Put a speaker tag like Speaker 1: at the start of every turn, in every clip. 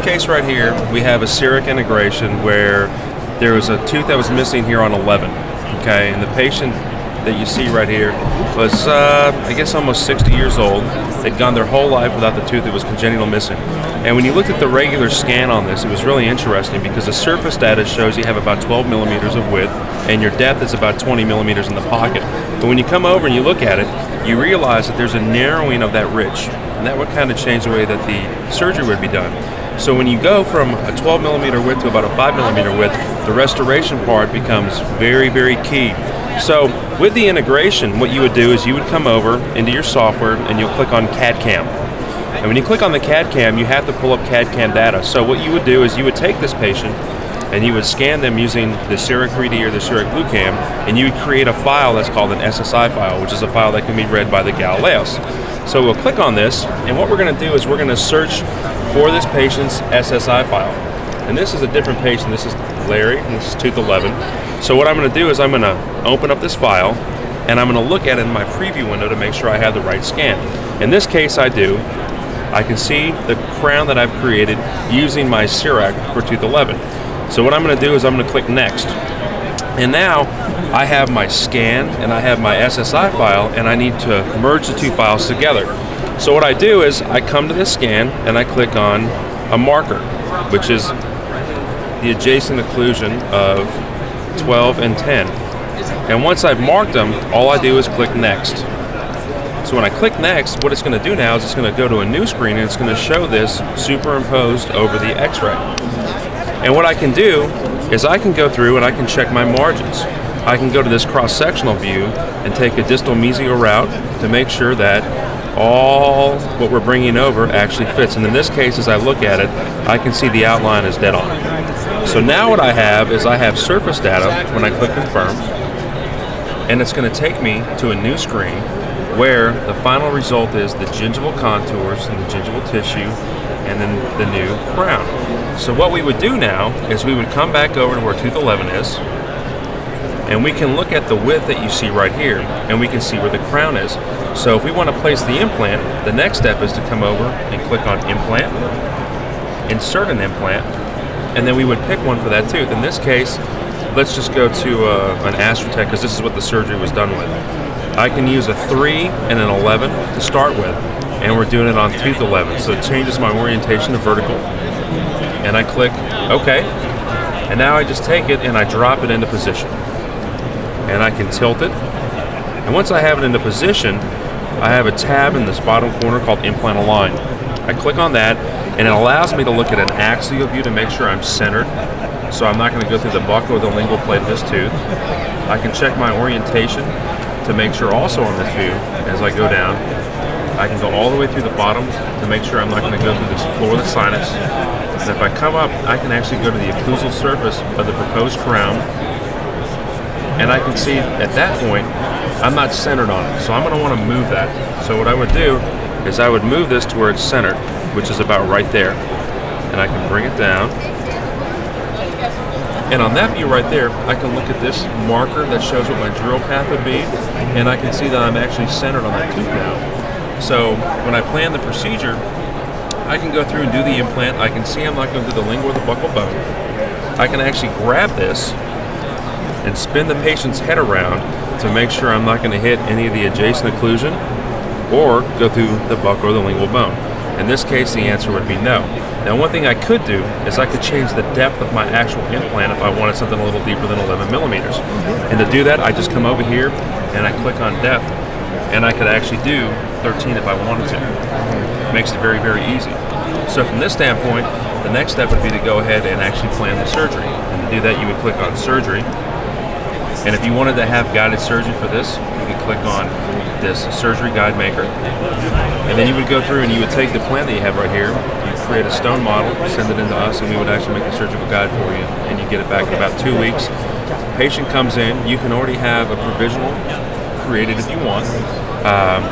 Speaker 1: Case right here, we have a Cearc integration where there was a tooth that was missing here on 11. Okay, and the patient that you see right here was, I guess, almost 60 years old. They'd gone their whole life without the tooth that was congenital missing. And when you looked at the regular scan on this, it was really interesting because the surface data shows you have about 12 millimeters of width and your depth is about 20 millimeters in the pocket. But when you come over and you look at it, you realize that there's a narrowing of that ridge. And that would kind of change the way that the surgery would be done. So when you go from a 12 millimeter width to about a 5 millimeter width, the restoration part becomes very, very key. So with the integration, what you would do is you would come over into your software and you'll click on CAD-CAM. And when you click on the CAD-CAM, you have to pull up CAD-CAM data. So what you would do is you would take this patient and you would scan them using the Cerac 3D or the Cerac BlueCam, and you would create a file that's called an SSI file, which is a file that can be read by the Galileos. So we'll click on this, and what we're going to do is we're going to search for this patient's SSI file. And this is a different patient. This is Larry, and this is tooth 11. So what I'm going to do is I'm going to open up this file, and I'm going to look at it in my preview window to make sure I have the right scan. In this case, I do. I can see the crown that I've created using my Cearc for tooth 11. So what I'm going to do is I'm going to click Next. And now I have my scan and I have my SSI file, and I need to merge the two files together. So what I do is I come to the scan and I click on a marker, which is the adjacent occlusion of 12 and 10. And once I've marked them, all I do is click Next. So when I click Next, what it's going to do now is it's going to go to a new screen and it's going to show this superimposed over the X-ray. And what I can do is I can go through and I can check my margins. I can go to this cross-sectional view and take a distal mesial route to make sure that all what we're bringing over actually fits. And in this case, as I look at it, I can see the outline is dead on. So now what I have is I have surface data when I click Confirm, and it's going to take me to a new screen where the final result is the gingival contours and the gingival tissue and then the new crown. So what we would do now is we would come back over to where tooth 11 is, and we can look at the width that you see right here, and we can see where the crown is. So if we want to place the implant, the next step is to come over and click on Implant, insert an implant, and then we would pick one for that tooth. In this case, let's just go to an AstroTech, because this is what the surgery was done with. I can use a 3 and an 11 to start with, and we're doing it on tooth 11. So it changes my orientation to vertical, and I click OK. And now I just take it and I drop it into position. And I can tilt it. And once I have it into position, I have a tab in this bottom corner called Implant Align. I click on that, and it allows me to look at an axial view to make sure I'm centered. So I'm not going to go through the buccal or the lingual plate of this tooth. I can check my orientation to make sure also on this view, as I go down, I can go all the way through the bottom to make sure I'm not going to go through this floor of the sinus. And if I come up, I can actually go to the occlusal surface of the proposed crown, and I can see at that point, I'm not centered on it. So I'm going to want to move that. So what I would do is I would move this to where it's centered, which is about right there. And I can bring it down. And on that view right there, I can look at this marker that shows what my drill path would be, and I can see that I'm actually centered on that tooth now. So when I plan the procedure, I can go through and do the implant. I can see I'm not going through the lingual or the buccal bone. I can actually grab this and spin the patient's head around to make sure I'm not going to hit any of the adjacent occlusion or go through the buccal or the lingual bone. In this case, the answer would be no. Now, one thing I could do is I could change the depth of my actual implant if I wanted something a little deeper than 11 millimeters. And to do that, I just come over here and I click on depth, and I could actually do 13 if I wanted to. Makes it very, very easy. So from this standpoint, the next step would be to go ahead and actually plan the surgery. And to do that, you would click on Surgery. And if you wanted to have guided surgery for this, you could click on this Surgery Guide Maker. And then you would go through and you would take the plan that you have right here, you create a stone model, send it into us, and we would actually make the surgical guide for you, and you get it back in about 2 weeks. Patient comes in, you can already have a provisional created if you want.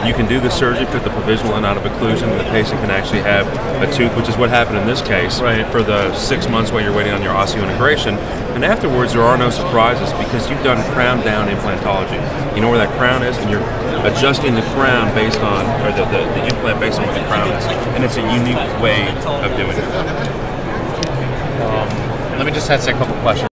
Speaker 1: You can do the surgery, put the provisional in out of occlusion, and the patient can actually have a tooth, which is what happened in this case, right, for the 6 months while you're waiting on your osseointegration. And afterwards, there are no surprises because you've done crown down implantology. You know where that crown is, and you're adjusting the crown based on, or the implant based on what the crown is. And it's a unique way of doing it.
Speaker 2: let me just ask a couple questions.